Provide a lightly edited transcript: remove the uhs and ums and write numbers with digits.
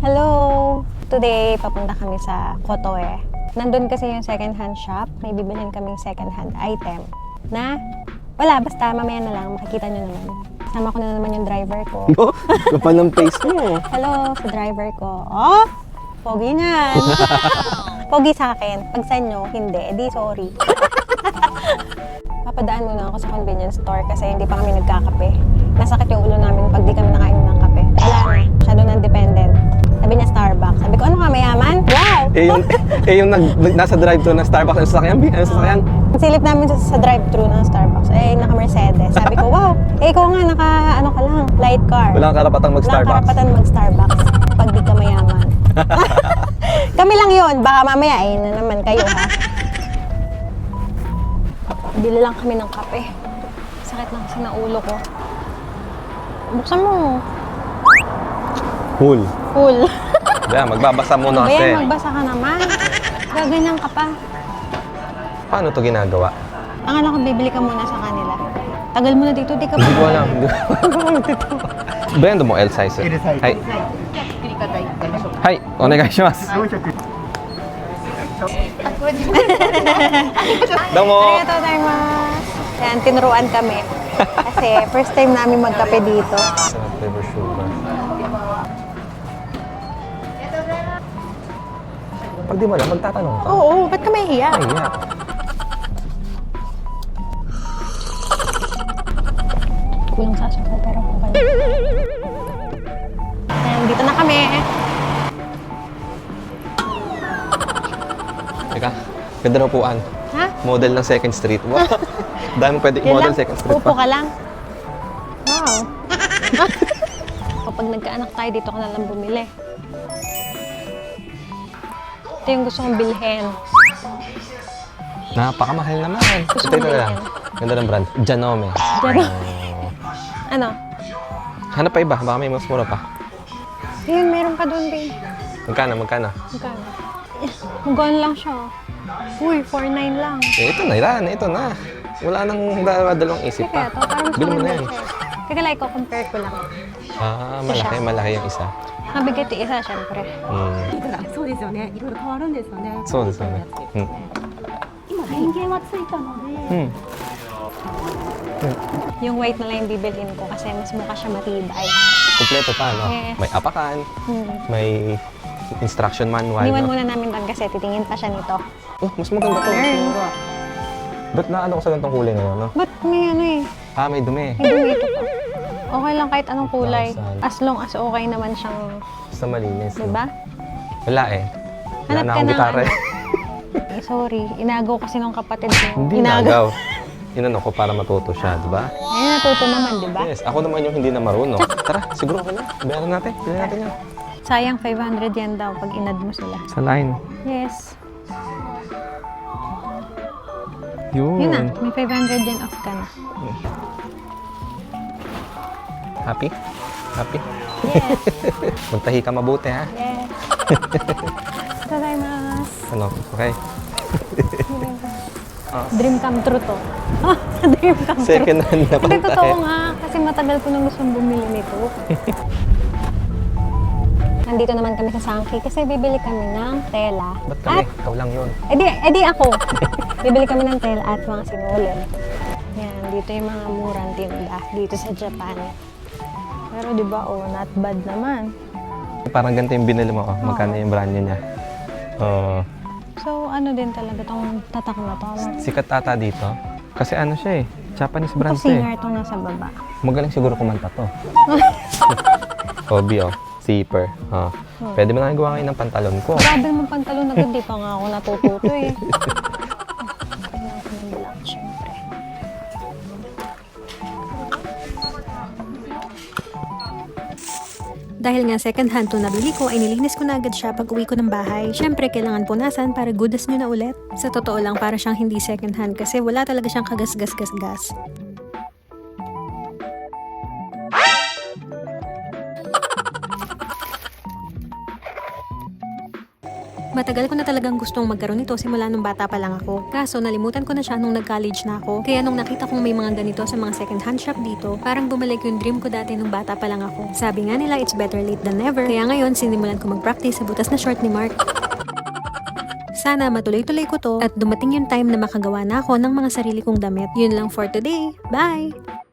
Hello! Today, papunta kami sa Kotoe. Nandun kasi yung second-hand shop. May bibilhin kaming second-hand item na wala, basta mamaya na lang, makikita nyo naman. Sama ko na naman yung driver ko. No? Kapal ng face mo. Hello sa driver ko. Oh! Pogi niyan! Pogi sa akin. Pag sa inyo, hindi. Edi sorry. Papadaan muna ako sa convenience store kasi hindi pa kami nagkakape. Nasakit yung ulo namin pag di kami nakain ng kape. Wala na. Masyado nang dependent. Sabi niya Starbucks. Sabi ko, ano ka, mayaman? Wow! yung nasa drive-thru ng Starbucks, ano sasakyan? Silip namin sa drive-thru ng Starbucks. Naka-Mercedes. Sabi ko, wow! Ikaw nga, ano ka lang, light car. Wala kang karapatang mag-Starbucks. Wala kang karapatan mag-Starbucks pag di ka mayaman. Kami lang yun. Baka mamaya, na naman kayo, ha? Bili lang kami ng kape. Sakit lang kasi ng ulo ko. Buksan mo. Cool. Cool. Kaya, magbabasa muna kasi. Bayan, magbasa ka naman. Gaganyan ka pa. Paano to ginagawa? Ang alam ko, bibili ka muna sa kanila. Tagal mo na dito, di ka pa. Hindi ko alam. Brand mo L size. Hai. Hai, onegaishimasu. Domo. Arigatou gozaimasu. Yan, tinuruan kami. Kasi first time namin magkape dito. Flavor sugar. Pag di mo alam, magtatanong ka. Oo, ba't ka may hiya? Ay, yeah. Kulang sa asukal pero okay. Ayan, dito na kami. Teka, ganda na upuan. Ha? Model ng Second Street. Wow. Dahil mo pwede Yun i-model lang? Second Street Upo pa. ka lang. Wow. Kapag nagkaanak tayo, dito ka na lang bumili. Ito yung gusto kong bilhin. Napakamahal naman. Gusto Ito ko lang. Ganda ng brand. Janome. Diyan. Ano? Hanap pa iba. Baka may mas mura pa. Yun, meron pa doon din. Magkano? Magkano? Magkano lang siya. Uy, 4.9 lang. Ito na, ito na. Wala nang dalawang isip Kaya pa. to, parang Bili mo na yan. Teka lang, compare ko lang. Ah, Isa. malaki yung isa. Mabigat yung isa, syempre.そうですよね。いろいろ変わるんですよね。そうですよね。今電源はついたので、 Yung white na lang yung bibilhin ko kasi mas mukha siya matibay. Kompleto pa, no? Yes. May apakan, Hmm. may instruction manual, Iniwan no? muna namin doon kasi titingin pa siya nito. Oh, mas maganda to. Mas Ayun. mura. Ba't na ko sa ganitong kulay ngayon, no? Ba't may ano eh? Ah, may dumi. May dumito pa. Okay lang kahit anong kulay. Thousand. As long as okay naman siyang, Basta malinis, no? diba? Wala eh. Wala Hanap na ka akong ng gitara ano. eh. Sorry, inagaw kasi nung kapatid ko. Hindi nagaw. Inano ko para matuto siya, di ba? Ayun, natuto naman, diba? Yes, ako naman yung hindi na marunong. Tara, siguro ka na. Bayaran natin. Bilhin natin yan. Sayang 500 yen daw pag inad mo sila. Sa line. Yes. Yun. Yun na, may 500 yen off ka na. Happy? Happy? Yes. Magtahi ka mabuti, ha? Yes. Tadaimasu. Ano? Okay. Dream come true to. Dream come true. Second hand na Hindi, pang totoo tahi. nga. Kasi matagal ko nang gustong bumili nito. Nandito naman kami sa Sangki kasi bibili kami ng tela. Ba't kami? Ikaw lang yun. Edi ako. Bibili kami ng tela at mga sinulid. Yan, dito yung mga murang tinda dito sa Japan. Pero di ba, not bad naman. Parang ganito yung binili mo. Oh. Magkano yung brand niya? Oh, So, ano din talaga tong tatak na to? sikat ata dito. Kasi ano siya eh. Japanese brand Ito siya eh. singer to nasa baba. Magaling siguro kumanta to. Hobby oh. Zipper. Oh. Pwede mo na gawa ngayon ng pantalon ko. Grabe mong pantalon agad, di pa nga ako natututo eh. Kailangan ko ng black, syempre. Dahil nga second hand to nabili ko ay nilinis ko na agad siya pag uwi ko ng bahay. Syempre kailangan punasan para good as nyo na ulit. Sa totoo lang para siyang hindi second hand kasi wala talaga siyang kagas-gas-gas-gas. Matagal ko na talagang gustong magkaroon nito simula nung bata pa lang ako. Kaso nalimutan ko na siya nung nag-college na ako. Kaya nung nakita kong may mga ganito sa mga second-hand shop dito, parang bumalik yung dream ko dati nung bata pa lang ako. Sabi nga nila, it's better late than never. Kaya ngayon, sinimulan ko mag-practice sa butas na short ni Mark. Sana matuloy-tuloy ko to at dumating yung time na makagawa na ako ng mga sarili kong damit. Yun lang for today. Bye!